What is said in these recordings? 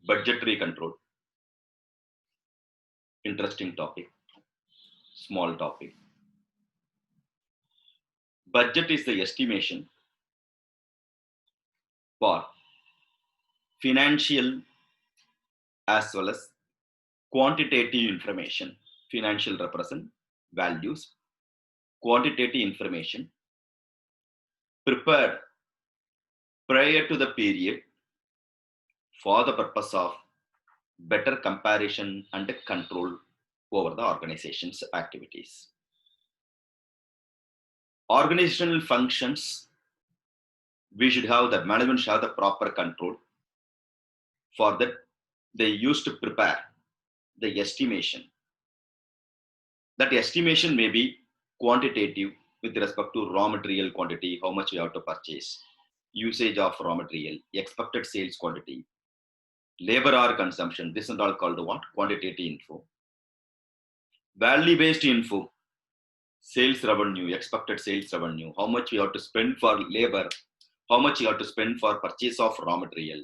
Budgetary control. Interesting topic. Small topic. Budget is the estimation for financial as well as quantitative information. Financial represent values, quantitative information prepared prior to the period for the purpose of better comparison and control over the organization's activities. Organizational functions, we should have the management should have the proper control. For that, they used to prepare the estimation. That estimation may be quantitative with respect to raw material quantity, how much we have to purchase, usage of raw material, expected sales quantity, labor hour consumption. This is all called what? Quantitative info. Value-based info, sales revenue, expected sales revenue, how much we have to spend for labor, how much you have to spend for purchase of raw material,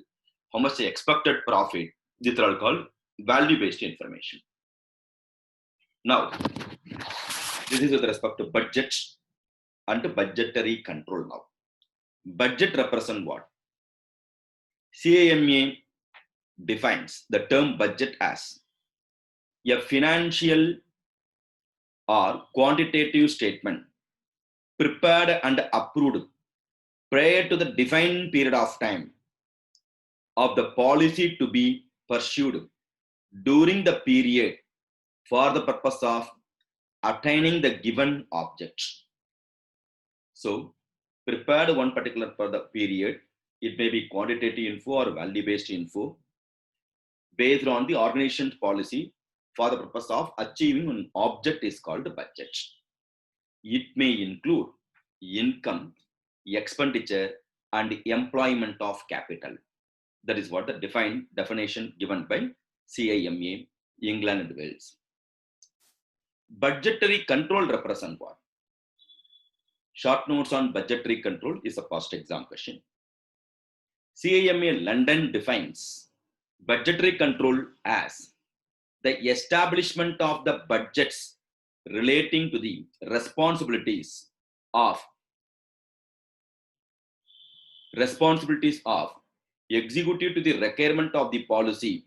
how much the expected profit. These are all called value-based information. Now, this is with respect to budget and budgetary control now. Budget represents what? CAMA defines the term budget as a financial or quantitative statement prepared and approved prior to the defined period of time of the policy to be pursued during the period for the purpose of attaining the given object. So, prepared one particular for the period, it may be quantitative info or value-based info based on the organization's policy for the purpose of achieving an object is called budget. It may include income, expenditure, and employment of capital. That is what the definition given by CIMA, England and Wales. Budgetary control represents what? Short notes on budgetary control is a past exam question. CIMA London defines budgetary control as the establishment of the budgets relating to the responsibilities of executive to the requirement of the policy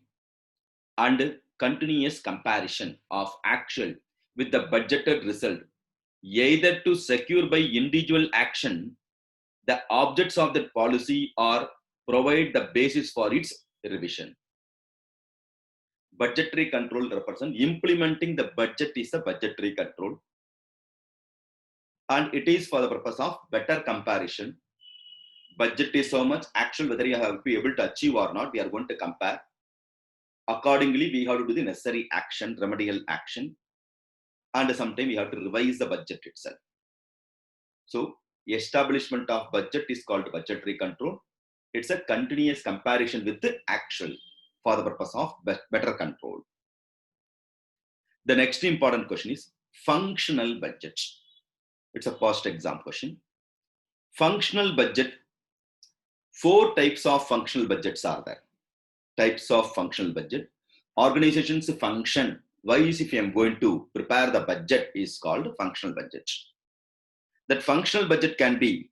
and continuous comparison of actual with the budgeted result, either to secure by individual action the objects of the policy or provide the basis for its revision. Budgetary control represents implementing the budget is a budgetary control, and it is for the purpose of better comparison. Budget is so much, actual whether you have to be able to achieve or not, we are going to compare. Accordingly, we have to do the necessary action, remedial action, and sometimes we have to revise the budget itself. So, establishment of budget is called budgetary control. It's a continuous comparison with the actual for the purpose of better control. The next important question is functional budget. It's a past exam question. Functional budget, 4 types of functional budgets are there. Types of functional budget. Organizations function wise, if I am going to prepare the budget, is called functional budget. That functional budget can be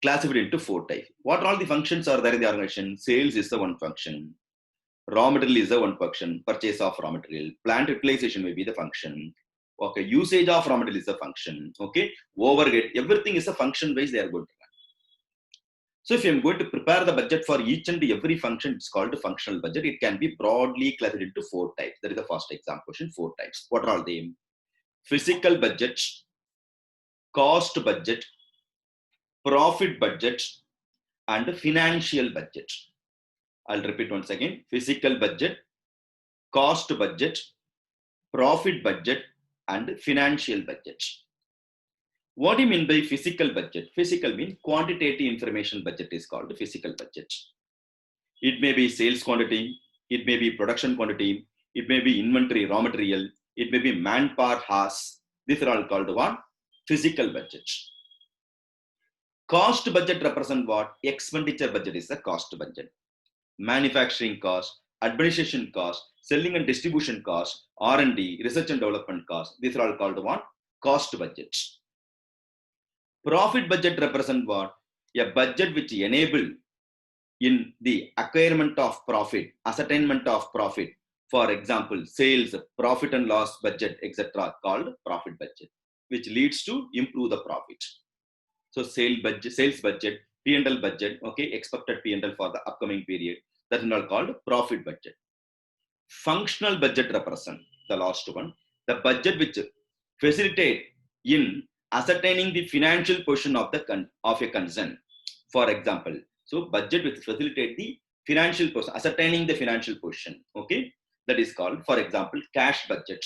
classified into 4 types. What all the functions are there in the organization? Sales is the one function. Raw material is the one function. Purchase of raw material. Plant utilization may be the function. Okay, usage of raw material is the function. Okay, overhead, everything is a function wise they are going to run. So if I am going to prepare the budget for each and every function, it's called a functional budget. It can be broadly classified into 4 types. That is the first exam question, 4 types. What are all they? Physical budget, cost budget, profit budget, and financial budget. I'll repeat once again. Physical budget, cost budget, profit budget, and financial budget. What do you mean by physical budget? Physical means quantitative information budget is called physical budget. It may be sales quantity, it may be production quantity, it may be inventory, raw material, it may be manpower hours. These are all called what? Physical budget. Cost budget represent what? Expenditure budget is the cost budget. manufacturing cost, administration cost, selling and distribution cost, R&D, research and development cost. These are all called what? Cost budgets. Profit budget represent what? A budget which enable in the acquirement of profit, ascertainment of profit. For example, sales, profit and loss budget, etc., called profit budget, which leads to improve the profit. So sales budget, P&L budget, okay, expected P&L for the upcoming period. That is not called profit budget. Functional budget represent the last one, the budget which facilitate in ascertaining the financial portion of a concern. For example, so budget which facilitate the financial portion, ascertaining the financial portion. Okay, that is called, for example, cash budget,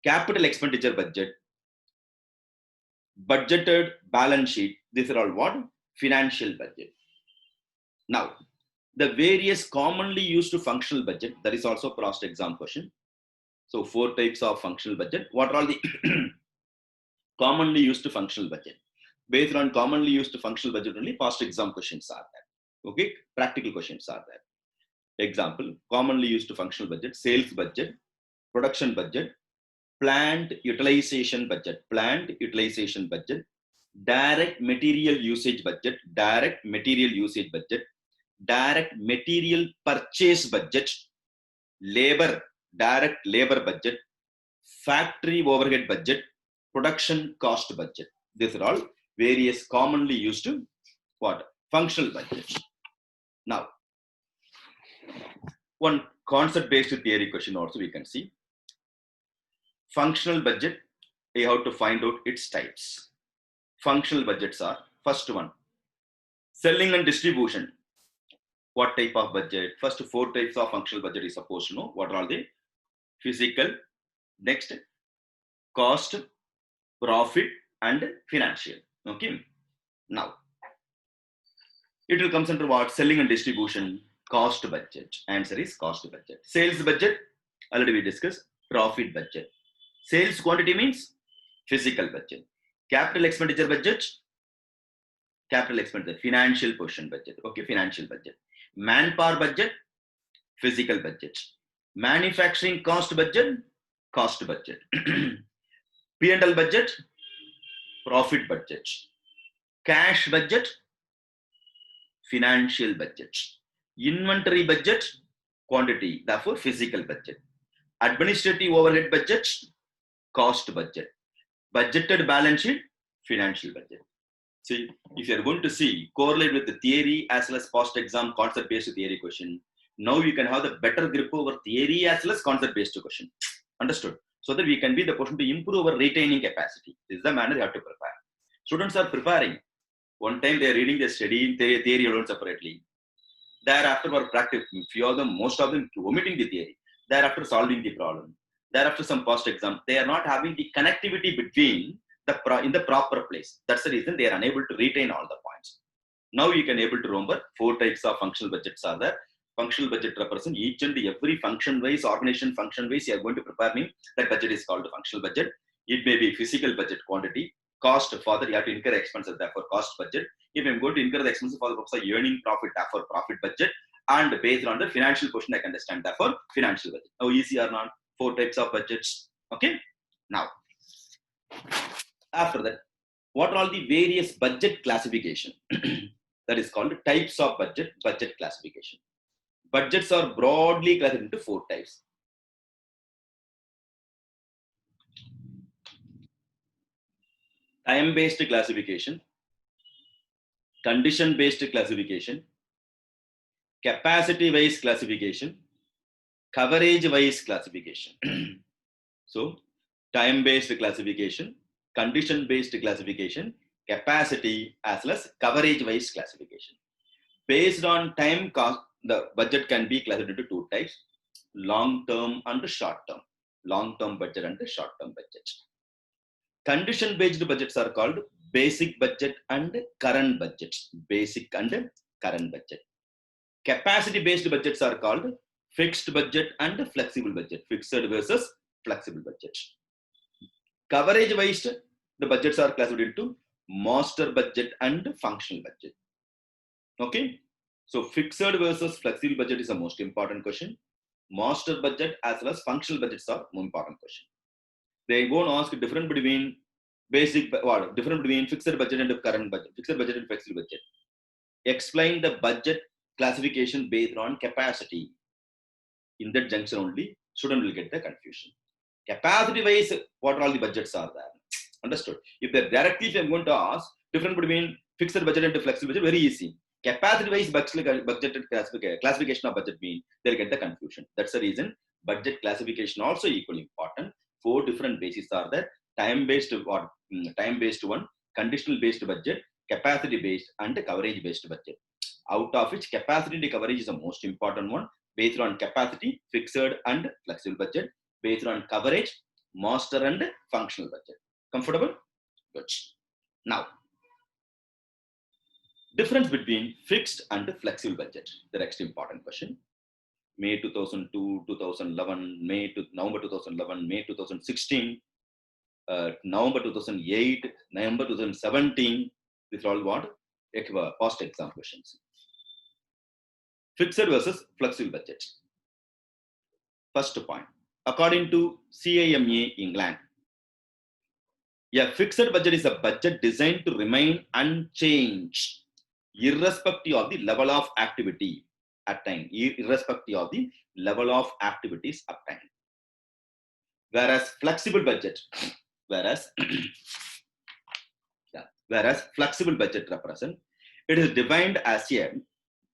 capital expenditure budget, budgeted balance sheet. These are all what? Financial budget. Now, the various commonly used functional budget, that is also cross exam question. So 4 types of functional budget. What are all the commonly used functional budget? Based on commonly used functional budget only, past exam questions are there. Okay, practical questions are there. Example, commonly used functional budget: sales budget, production budget, plant utilization budget, direct material usage budget, direct material purchase budget, direct labor budget, factory overhead budget, production cost budget. These are all various commonly used what? Functional budgets. Now, one concept based theory question also we can see. Functional budget, you have to find out its types. Functional budgets are, first one, selling and distribution. What type of budget? First 4 types of functional budget is supposed to know. What are they? Physical, next cost, profit, and financial. Okay. Now, it will come under what? Selling and distribution, cost budget. Answer is cost budget. Sales budget, already we discussed. Profit budget. Sales quantity means physical budget. Capital expenditure budget, financial portion budget. Okay, financial budget. Manpower budget, physical budget. Manufacturing cost budget, cost budget. P&L budget, profit budget. Cash budget, financial budget. Inventory budget, quantity, therefore physical budget. Administrative overhead budget, cost budget. Budgeted balance sheet, financial budget. See, if you are going to see, correlate with the theory as well as past exam concept based theory question, now you can have the better grip over theory as well as concept based question. Understood? So that we can be the person to improve our retaining capacity. This is the manner you have to prepare. Students are preparing. One time they are reading, they studying theory alone separately. Thereafter, for practice, few of them, most of them omitting the theory. Thereafter, solving the problem. Thereafter, some past exam, they are not having the connectivity between in the proper place. That's the reason they are unable to retain all the points. Now you can able to remember 4 types of functional budgets are there. Functional budget represent each and every function wise, organization function wise. You are going to prepare me. That budget is called the functional budget. It may be physical budget, quantity, cost. Further, you have to incur expenses. Therefore, cost budget. If I'm going to incur the expenses for the purpose of earning profit, therefore profit budget. And based on the financial portion, I can understand. Therefore, financial budget. Now, easy or not? 4 types of budgets. Okay. Now, after that, what are all the various budget classification? That is called types of budget classification. Budgets are broadly classified into 4 types. Time-based classification, condition-based classification, capacity-wise classification, coverage-wise classification. So, time-based classification, condition-based classification, capacity as well as coverage-wise classification. Based on time cost, the budget can be classified into 2 types: long-term and short-term. Long-term budget and short-term budget. Condition-based budgets are called basic budget and current budget. Basic and current budget. Capacity-based budgets are called fixed budget and flexible budget. Fixed versus flexible budget. Coverage-wise, the budgets are classified into master budget and functional budget. Okay. So fixed versus flexible budget is the most important question. Master budget as well as functional budgets are more important question. They won't ask difference between difference between fixed budget and current budget, fixed budget and flexible budget. Explain the budget classification based on capacity. In that junction only, student will get the confusion. Capacity wise, what all the budgets are there? Understood? If they're directly, if I'm going to ask difference between fixed budget and flexible budget, very easy. Capacity wise budget classification of budget mean they'll get the confusion. That's the reason budget classification also equally important. 4 different bases are there: time based or time based one, conditional based budget, capacity based, and coverage based budget. Out of which capacity and coverage is the most important one. Based on capacity, fixed and flexible budget. Based on coverage, master and functional budget. Comfortable? Good. Now, difference between fixed and flexible budget. The next important question. May 2002, 2011, November 2011, May 2016, November 2008, November 2017. These are all what? Past exam questions. Fixed versus flexible budget. First point. According to CAMA England, a fixed budget is a budget designed to remain unchanged, irrespective of the level of activity attained, irrespective of the level of activities obtained. Whereas flexible budget, whereas flexible budget represent, it is defined as a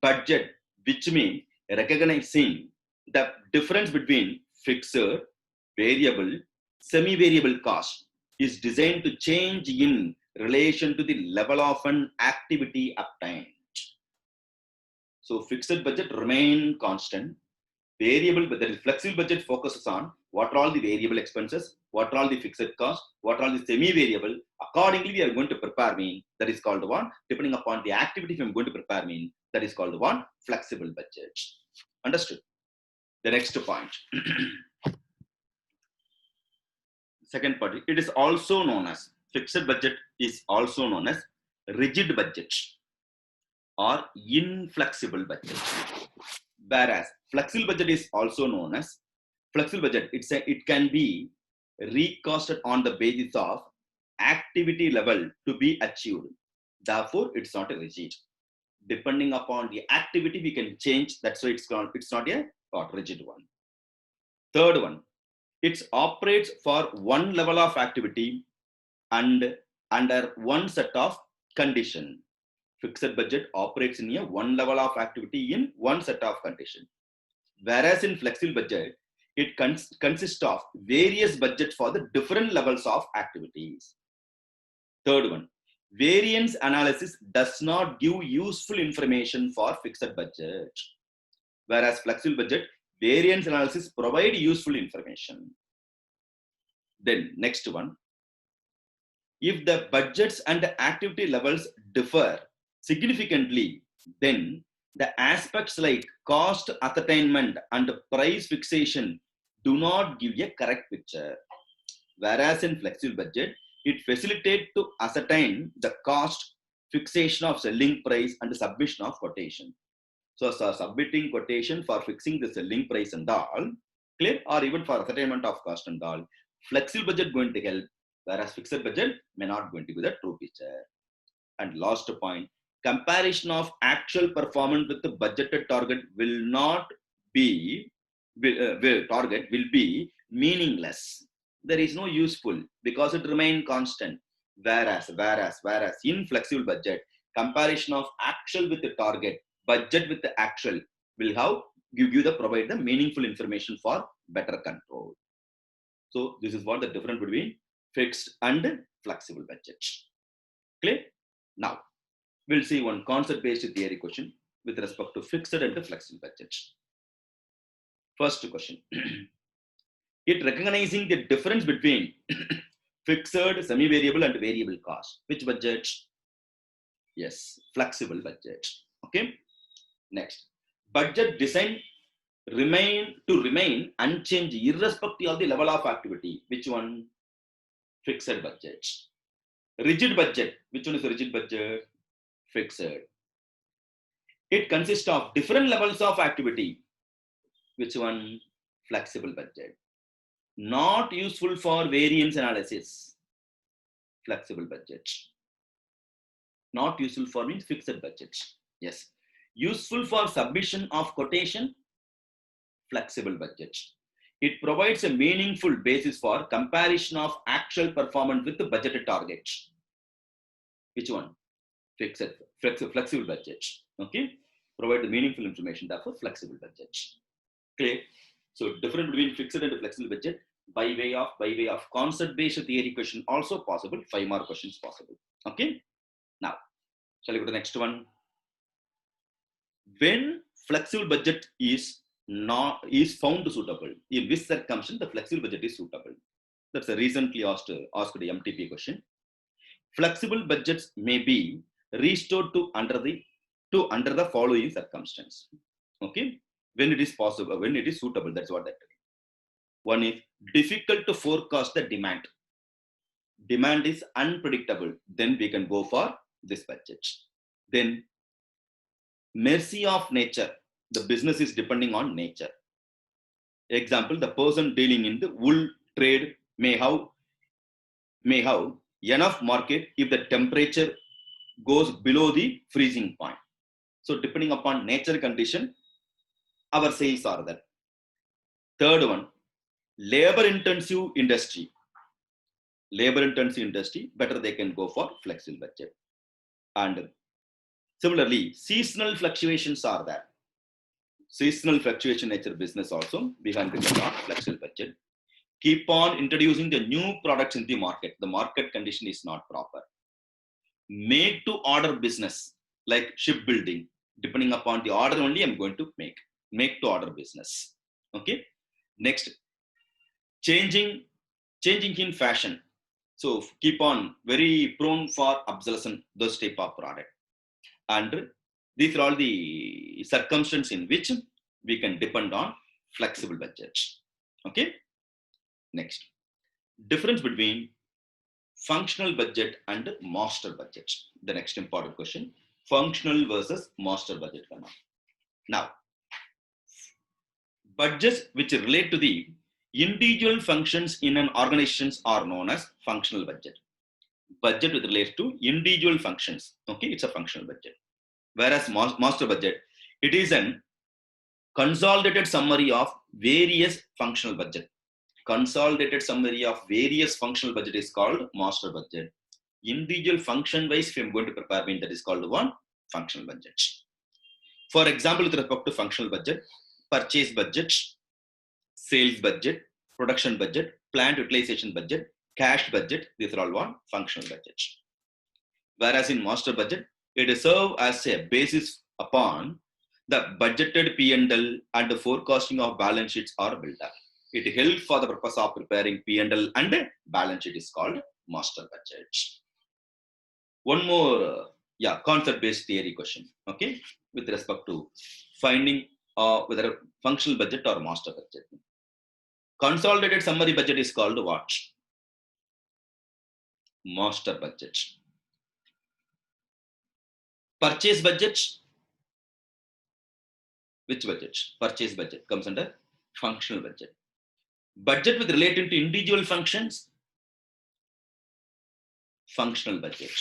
budget which means recognizing the difference between fixed, variable, semi-variable cost is designed to change in relation to the level of an activity obtained. So fixed budget remain constant. Variable, but there is flexible budget focuses on what are all the variable expenses, what are all the fixed costs, what are all the semi-variable. Accordingly, we are going to prepare mean that is called the one. Depending upon the activity, we are going to prepare mean that is called the one flexible budget. Understood? The next point. Second part. It is also known as fixed budget is also known as rigid budget or inflexible budget. Whereas flexible budget is also known as flexible budget. It can be recasted on the basis of activity level to be achieved. Therefore, it's not a rigid. Depending upon the activity, we can change. That's why it's not a rigid one. Third one, it operates for one level of activity and under one set of condition. Fixed budget operates in a one level of activity in one set of condition. Whereas in flexible budget, it consists of various budgets for the different levels of activities. Third one, variance analysis does not give useful information for fixed budget. Whereas flexible budget, variance analysis provide useful information. Then next one, if the budgets and the activity levels differ significantly, then the aspects like cost ascertainment and price fixation do not give a correct picture. Whereas in flexible budget, it facilitates to ascertain the cost, fixation of selling price and submission of quotation. So submitting quotation for fixing the selling price and all, clear, or even for ascertainment of cost and all, flexible budget going to help, whereas fixed budget may not going to be the true picture. And last point, comparison of actual performance with the budgeted target will be meaningless. There is no useful because it remain constant. Whereas in flexible budget, comparison of actual with the target, budget with the actual will provide the meaningful information for better control. So this is what the difference between fixed and flexible budget. Clear? Now, we'll see one concept-based theory question with respect to fixed and flexible budget. First question. It recognizing the difference between fixed, semi-variable and variable cost. Which budget? Yes, flexible budget. Okay. Next. Budget design remain unchanged irrespective of the level of activity. Which one? Fixed budget. Rigid budget. Which one is a rigid budget? Fixed. It consists of different levels of activity. Which one? Flexible budget. Not useful for variance analysis. Flexible budget. Not useful for means fixed budget. Yes. Useful for submission of quotation. Flexible budget. It provides a meaningful basis for comparison of actual performance with the budgeted target. Which one? Flexible budget. Okay. Provide the meaningful information, therefore flexible budget. Clear? So difference between fixed and flexible budget by way of concept-based theory question also possible. 5 more questions possible. Okay. Now, shall we go to the next one? When flexible budget is found suitable, in which circumstance the flexible budget is suitable? That's a recently asked MTP question. Flexible budgets may be restored to under the following circumstance. Okay, when it is possible, when it is suitable. That's what that is. One is difficult to forecast the demand. Demand is unpredictable. Then we can go for this budget. Then mercy of nature. The business is depending on nature. Example: the person dealing in the wool trade may have enough market if the temperature goes below the freezing point. So depending upon nature condition, our sales are there. Third one, labor intensive industry. Better they can go for flexible budget. And similarly, seasonal fluctuations are there. Seasonal fluctuation nature business also, we can depend on flexible budget. Keep on introducing the new products in the market. The market condition is not proper. Make to order business, like shipbuilding. Depending upon the order only, I'm going to make to order business. Okay. Next, changing in fashion. So keep on very prone for obsolescence, those type of product. And these are all the circumstances in which we can depend on flexible budget. Okay. Next, difference between functional budget and master budget. The next important question: functional versus master budget. Now, budgets which relate to the individual functions in an organization are known as functional budget. Budget which relates to individual functions. Okay, it's a functional budget. Whereas master budget, it is an consolidated summary of various functional budget. Consolidated summary of various functional budget is called master budget. Individual function wise, if I'm going to prepare, that is called one functional budget. For example, with respect to functional budget, purchase budget, sales budget, production budget, plant utilization budget, cash budget, these are all one functional budget. Whereas in master budget, it serves as a basis upon the budgeted P&L and the forecasting of balance sheets are built up. It helps for the purpose of preparing P&L and balance sheet is called master budget. One more, concept-based theory question. Okay, with respect to finding whether a functional budget or master budget. Consolidated summary budget is called what? Master budget. Purchase budget. Which budget? Purchase budget comes under functional budget. Budget with related to individual functions, functional budget.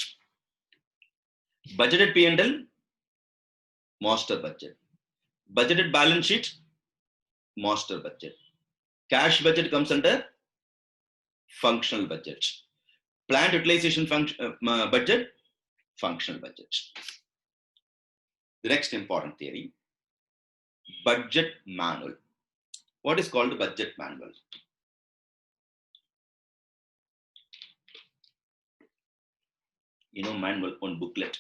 Budgeted P&L, master budget. Budgeted balance sheet, master budget. Cash budget comes under functional budget. Plant utilization budget, functional budget. The next important theory, budget manual. What is called budget manual? Manual on booklet.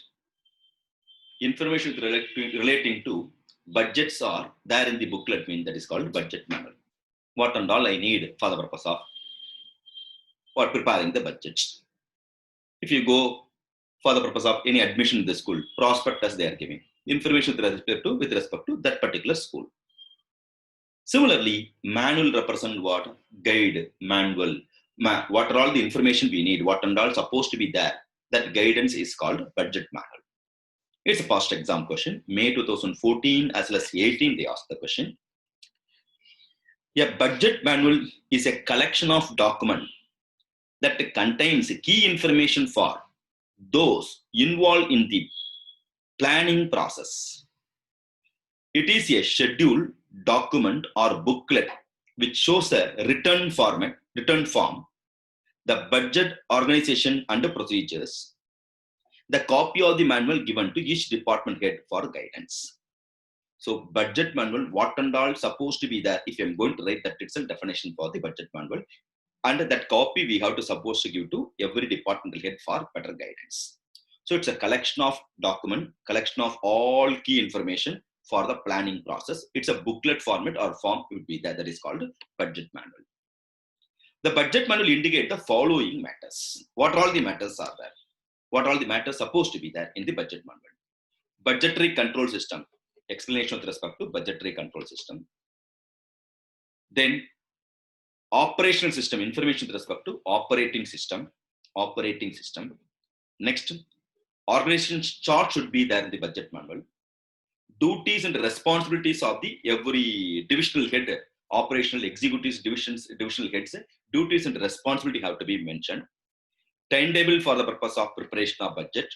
Information relating to budgets are there in the booklet, that is called budget manual. What and all I need for the purpose of preparing the budgets. If you go for the purpose of any admission in the school, prospectus they are giving information with respect to that particular school. Similarly, manual represent what? Guide, manual. What are all the information we need? What and all supposed to be there? That guidance is called budget manual. It's a past exam question. May 2014 as well as 18 they asked the question. A budget manual is a collection of documents that contains key information for those involved in the planning process. It is a schedule, document, or booklet which shows a written form, the budget, organization, and the procedures. The copy of the manual given to each department head for guidance. So budget manual, what and all supposed to be there? If I'm going to write that itself definition for the budget manual, and that copy we have to suppose to give to every departmental head for better guidance. So it's a collection of document, collection of all key information for the planning process. It's a booklet format or form would be there, that is called budget manual. The budget manual indicate the following matters. What all the matters are there? What all the matters supposed to be there in the budget manual? Budgetary control system, explanation with respect to budgetary control system. Then operational system, information with respect to operating system. Next, organization chart should be there in the budget manual. Duties and responsibilities of the every divisional head, operational executives, divisional heads, duties and responsibility have to be mentioned. Timetable for the purpose of preparation of budget.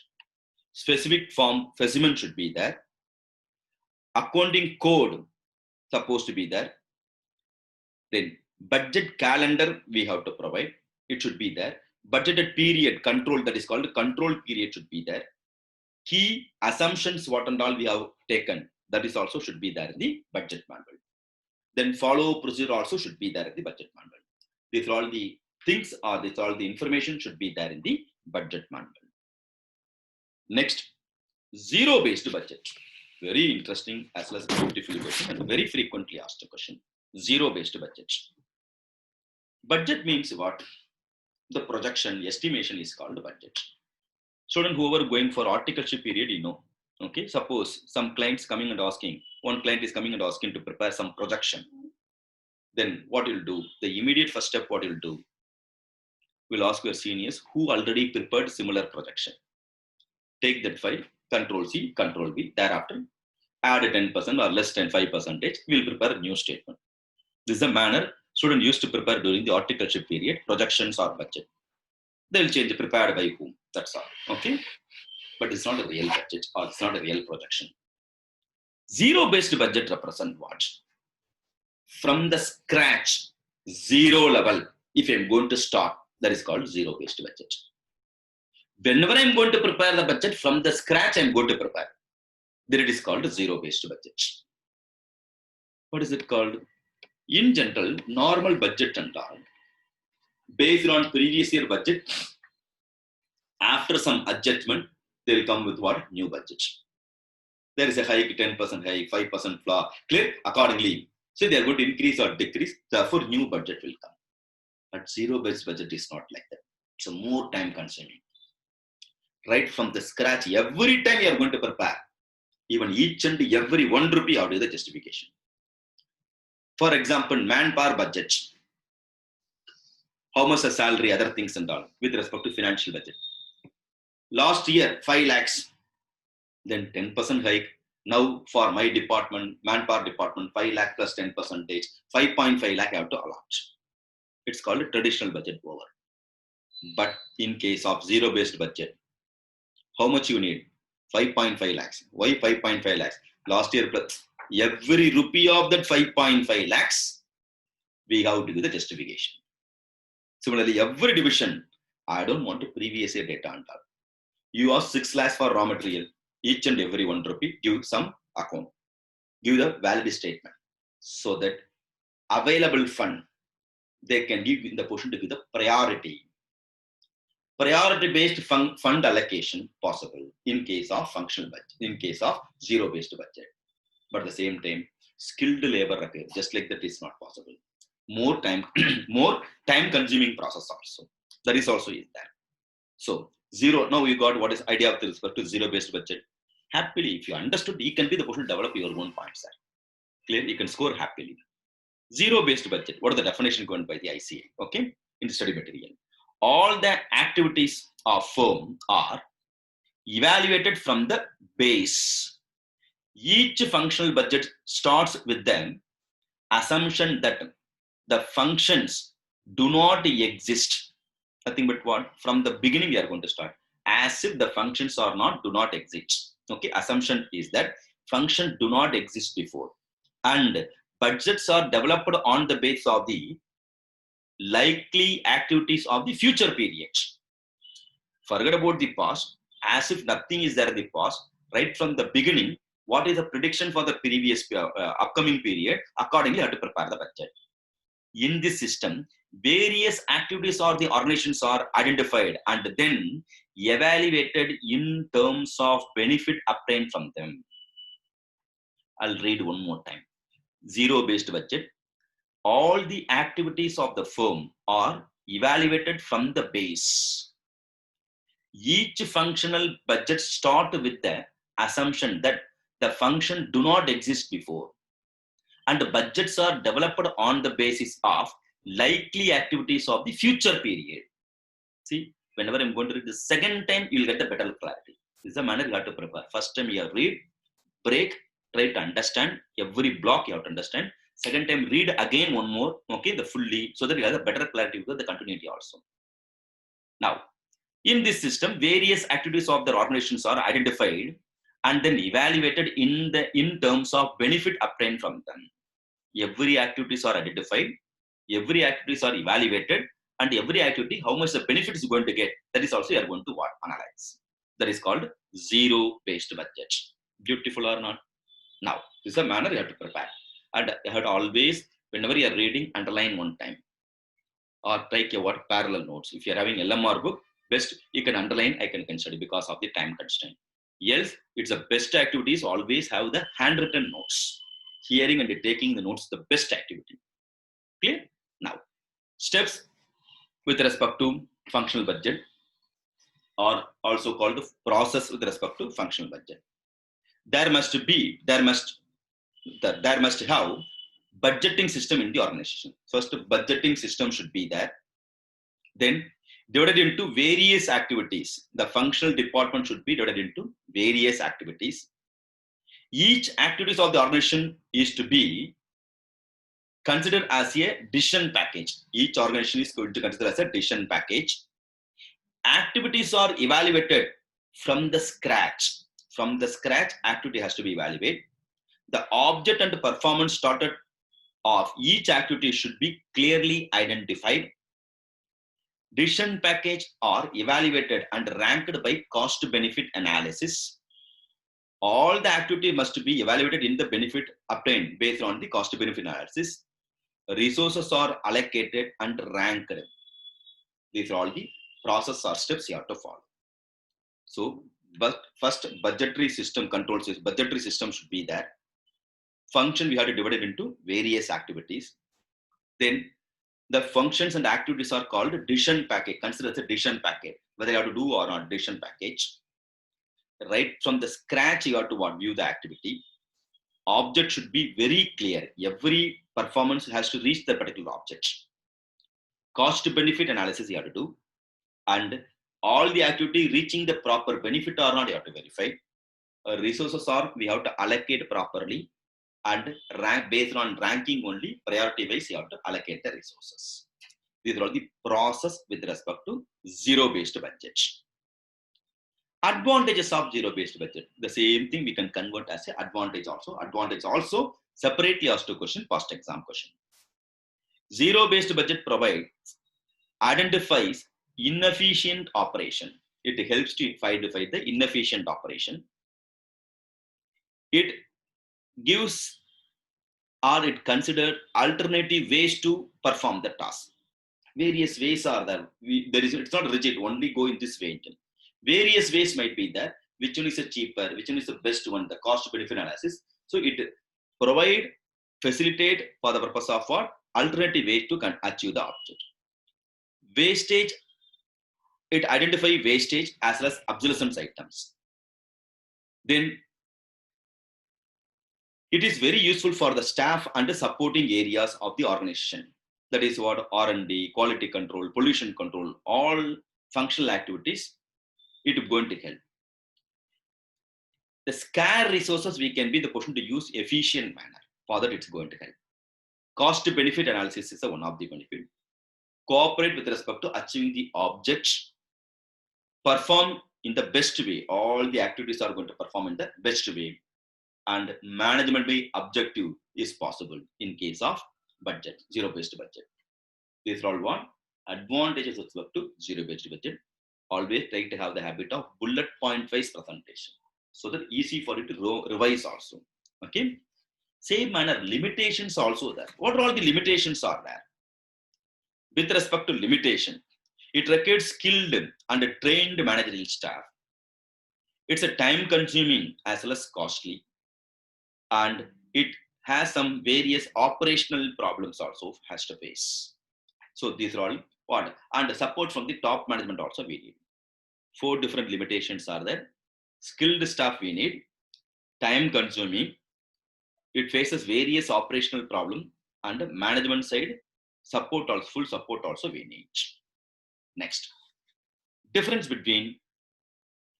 Specific form specimen should be there. Accounting code supposed to be there. Then budget calendar we have to provide. It should be there. Budgeted period control, that is called control period, should be there. Key assumptions, what and all we have taken, that is also should be there in the budget manual. Then follow procedure also should be there in the budget manual. These are all the things, or these are all the information should be there in the budget manual. Next, zero-based budget. Very interesting as well as beautiful question and very frequently asked question. Zero-based budget. Budget means what? The projection, estimation is called budget. Student, whoever going for articleship period, you know. Okay, suppose some clients coming and asking, one client is coming and asking to prepare some projection. Then what you'll do? The immediate first step, what you'll do? We'll ask your seniors who already prepared similar projection. Take that file, Control C, Control V. Thereafter, add 10% or less than 5%. We'll prepare a new statement. This is a manner student used to prepare during the articleship period, projections or budget. They'll change prepared by whom. That's all. Okay, but it's not a real budget or it's not a real projection. Zero-based budget represent what? From the scratch, zero level. If I'm going to start, that is called zero-based budget. Whenever I'm going to prepare the budget from the scratch, I'm going to prepare. Then it is called zero-based budget. What is it called? In general, normal budget and all, based on previous year budget, after some adjustment, they will come with what? New budget. There is a hike, 10% hike, 5% flaw, clear accordingly. So they are going to increase or decrease, therefore new budget will come. But zero-based budget is not like that. It's a more time consuming. Right from the scratch, every time you are going to prepare, even each and every 1 rupee out of the justification. For example, manpower budget. How much a salary, other things and all, with respect to financial budget. Last year, 5 lakhs, then 10% hike. Now for my department, manpower department, 5 lakh plus 10%, 5.5 lakh I have to allot. It's called a traditional budget over. But in case of zero-based budget, how much you need? 5.5 lakhs. Why 5.5 lakhs? Last year, plus every rupee of that 5.5 lakhs, we have to do the justification. Similarly, every division, I don't want to previous year data on top. You ask 6 lakhs for raw material. Each and every 1 rupee, give some account. Give the valid statement. So that available fund, they can give in the portion to give the priority. Priority-based fund allocation possible in case of functional budget, in case of zero-based budget. But at the same time, skilled labor appears, just like that is not possible. More time-consuming process also. That is also is there. So zero, now you got what is idea with respect to zero-based budget. Happily, if you understood, you can be the person to develop your own points there. Clear? You can score happily. Zero-based budget, what is the definition given by the ICA? Okay, in the study material. All the activities of firm are evaluated from the base. Each functional budget starts with the assumption that the functions do not exist. Nothing but what? From the beginning, we are going to start as if the functions are not, do not exist. Okay, assumption is that function do not exist before. And budgets are developed on the basis of the likely activities of the future periods. Forget about the past, as if nothing is there in the past. Right from the beginning, what is the prediction for the previous upcoming period? Accordingly, you have to prepare the budget. In this system, various activities or the organizations are identified and then evaluated in terms of benefit obtained from them. I'll read one more time. Zero-based budget. All the activities of the firm are evaluated from the base. Each functional budget starts with the assumption that the function do not exist before. And the budgets are developed on the basis of likely activities of the future period. See, whenever I'm going to read the second time, you'll get the better clarity. This is the manner you have to prepare. First time you have read, break, try to understand every block you have to understand. Second time, read again one more, okay, the fully, so that you have a better clarity with the continuity also. Now, in this system, various activities of the organizations are identified and then evaluated in terms of benefit obtained from them. Every activities are identified, every activities are evaluated, and every activity, how much the benefit is going to get, that is also you are going to analyze. That is called zero-based budget. Beautiful or not? Now, this is a manner you have to prepare. And you have to always, whenever you are reading, underline one time. Or take your parallel notes. If you are having LMR book, best you can underline, I can study because of the time constraint. Yes, it's the best activities always have the handwritten notes. Hearing and taking the notes the best activity. Clear? Now, steps with respect to functional budget are also called the process with respect to functional budget. There must have budgeting system in the organization. First, budgeting system should be there. Then divided into various activities. The functional department should be divided into various activities. Each activities of the organization is to be considered as a decision package. Each organization is going to consider as a decision package. Activities are evaluated from the scratch. From the scratch, activity has to be evaluated. The object and the performance started of each activity should be clearly identified. Decision package are evaluated and ranked by cost benefit analysis. All the activity must be evaluated in the benefit obtained based on the cost benefit analysis. Resources are allocated and ranked. These are all the process or steps you have to follow. So, but first budgetary system controls is budgetary system should be there. Function we have to divide it into various activities. Then the functions and activities are called decision package. Consider as a decision package, whether you have to do or not decision package. Right from the scratch, you have to view the activity. Object should be very clear. Every performance has to reach the particular object. Cost benefit analysis you have to do. And all the activity reaching the proper benefit or not, you have to verify. Resources are, we have to allocate properly. And based on ranking only, priority wise, you have to allocate the resources. These are all the process with respect to zero-based budget. Advantages of zero-based budget. The same thing we can convert as an advantage also. Advantage also separately asked a question, past exam question. Zero-based budget identifies inefficient operation. It helps to identify the inefficient operation. It gives or it considered alternative ways to perform the task. Various ways are there. It's not rigid, only go in this way. Various ways might be there. Which one is the cheaper? Which one is the best one? The cost benefit analysis. So it facilitate for the purpose of what? Alternative way to achieve the object. Wastage, it identify wastage as well as obsolescence items. Then it is very useful for the staff and the supporting areas of the organization. That is what R&D, quality control, pollution control, all functional activities, it is going to help. The scarce resources we can be the person to use efficient manner. For that, it's going to help. Cost benefit analysis is one of the benefit. Cooperate with respect to achieving the objects. Perform in the best way. All the activities are going to perform in the best way. And management by objective is possible in case of budget, zero-based budget. These are all one advantages with respect to zero-based budget. Always try to have the habit of bullet point-wise presentation, so that easy for you to revise also. Okay. Same manner, limitations also there. What are all the limitations are there? With respect to limitation, it requires skilled and trained managerial staff. It's a time-consuming as well as costly, and it has some various operational problems also has to face. So these are all what, and support from the top management also we need. 4 different limitations are there. Skilled staff we need, time consuming, it faces various operational problems, and management side support also, full support also we need. Next, difference between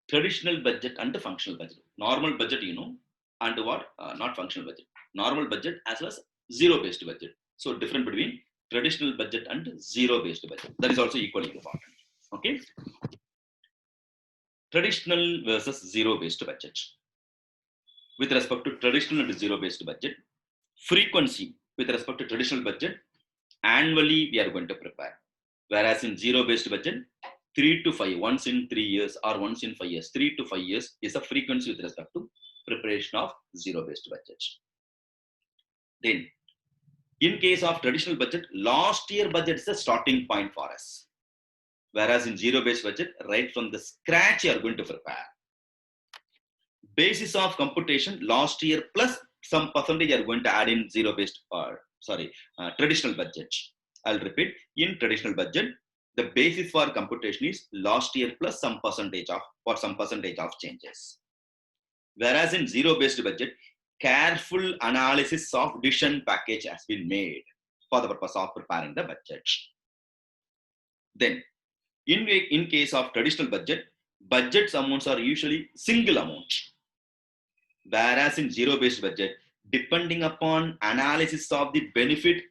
traditional budget and the functional budget. Normal budget, and what? Not functional budget. Normal budget as well as zero-based budget. So difference between traditional budget and zero-based budget. That is also equally important. Okay. Traditional versus zero-based budget. With respect to traditional and zero-based budget, frequency with respect to traditional budget, annually we are going to prepare. Whereas in zero-based budget, 3 to 5, once in 3 years or once in 5 years, 3 to 5 years is the frequency with respect to preparation of zero-based budget. Then, in case of traditional budget, last year budget is the starting point for us. Whereas in zero-based budget, right from the scratch you are going to prepare. Basis of computation, last year plus some percentage you are going to add in zero-based traditional budget. I'll repeat, in traditional budget, the basis for computation is last year plus some percentage of changes. Whereas in zero-based budget, careful analysis of decision package has been made for the purpose of preparing the budget. Then, in case of traditional budget, budget amounts are usually single amount. Whereas in zero-based budget, depending upon analysis of the benefit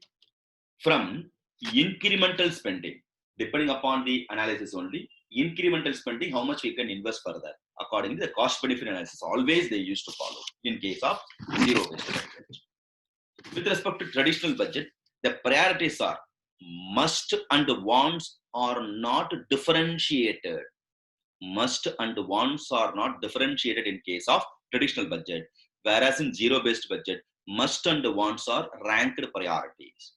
from incremental spending, depending upon the analysis only, incremental spending, how much we can invest further. Accordingly, the cost benefit analysis always they used to follow in case of zero-based budget. With respect to traditional budget, the priorities are must and wants are not differentiated. Must and wants are not differentiated in case of traditional budget, whereas in zero-based budget, must and wants are ranked priorities.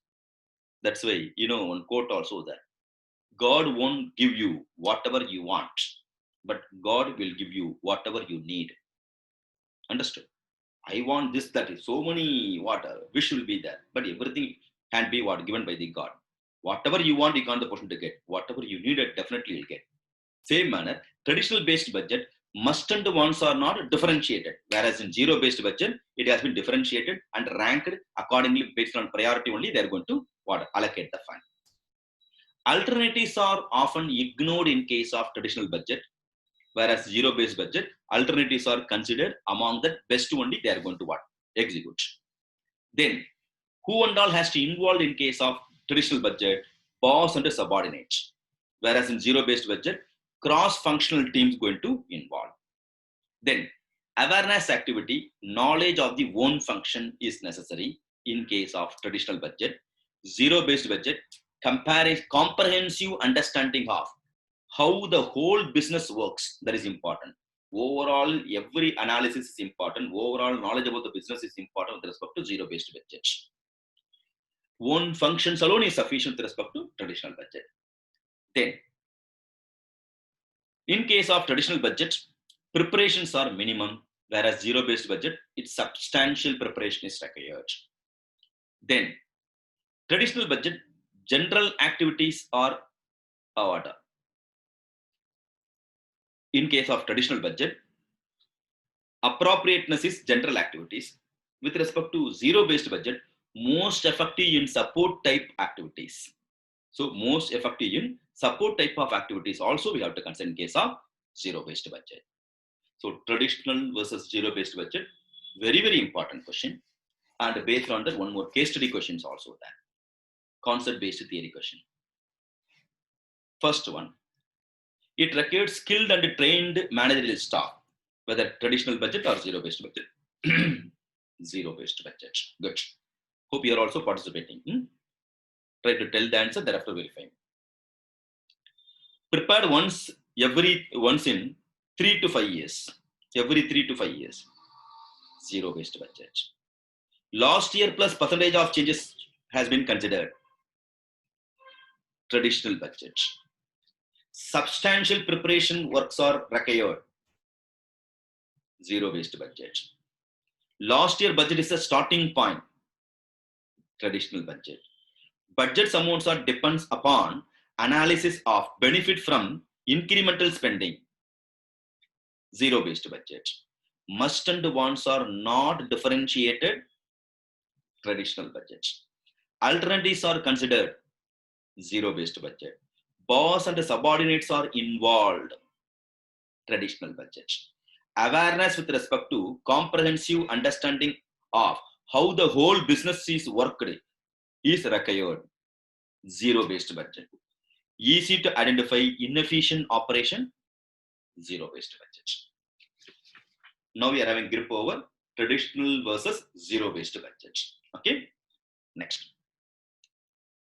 That's why, one quote also there. God won't give you whatever you want, but God will give you whatever you need. Understood? I want this, that is so many wish will be there, but everything can be given by the God. Whatever you want, you can't the person to get. Whatever you need, it definitely you'll get. Same manner, traditional based budget, must and wants are not differentiated, whereas in zero based budget, it has been differentiated and ranked accordingly based on priority only. They are going to allocate the fund. Alternatives are often ignored in case of traditional budget, whereas zero-based budget, alternatives are considered among the best only they are going to execute. Then, who and all has to involve in case of traditional budget? Boss and subordinates. Whereas in zero-based budget, cross-functional teams going to involve. Then, awareness activity, knowledge of the own function is necessary in case of traditional budget. Zero-based budget, comprehensive understanding of how the whole business works, that is important. Overall, every analysis is important. Overall knowledge about the business is important with respect to zero-based budget. One functions alone is sufficient with respect to traditional budget. Then, in case of traditional budget, preparations are minimum, whereas zero-based budget, it's substantial preparation is required. Then, traditional budget, general activities are order. In case of traditional budget, appropriateness is general activities. With respect to zero-based budget, most effective in support type activities. So most effective in support type of activities also we have to consider in case of zero-based budget. So traditional versus zero-based budget, very, very important question. And based on that, one more case study questions also there. Concept-based theory question. First one, it requires skilled and trained managerial staff, whether traditional budget or zero-based budget. Zero-based budget. Good. Hope you are also participating. Try to tell the answer, thereafter verify. Prepared once in 3 to 5 years. Every 3 to 5 years. Zero-based budget. Last year plus percentage of changes has been considered. Traditional budget. Substantial preparation works are required. Zero-based budget. Last year budget is a starting point. Traditional budget. Budget amounts are depends upon analysis of benefit from incremental spending. Zero-based budget. Must and wants are not differentiated. Traditional budget. Alternatives are considered. Zero-based budget. Boss and subordinates are involved. Traditional budget. Awareness with respect to comprehensive understanding of how the whole business is worked is required. Zero-based budget. Easy to identify inefficient operation. Zero-based budget. Now we are having grip over traditional versus zero-based budget. Okay. Next.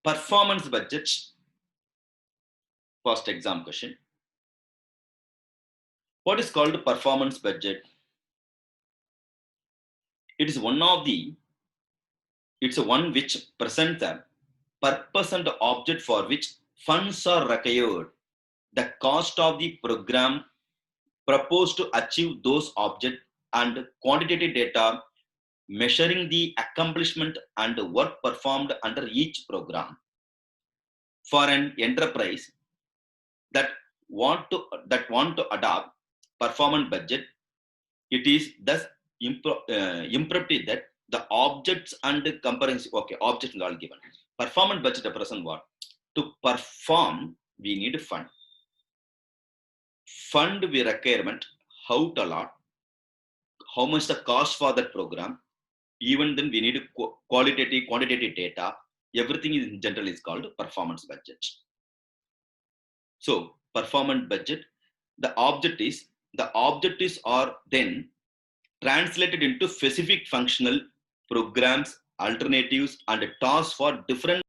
Performance budget. First exam question. What is called performance budget? It is one which presents a purpose and object for which funds are required, the cost of the program proposed to achieve those objects, and quantitative data measuring the accomplishment and work performed under each program. For an enterprise that want to adopt performance budget, it is thus imperative that the objects and comprehensive objects are given. Performance budget represents what? To perform, we need fund. Fund we requirement, how to allot, how much the cost for that program. Even then we need qualitative, quantitative data. Everything in general is called performance budget. So performance budget, the objectives are then translated into specific functional programs, alternatives, and tasks for different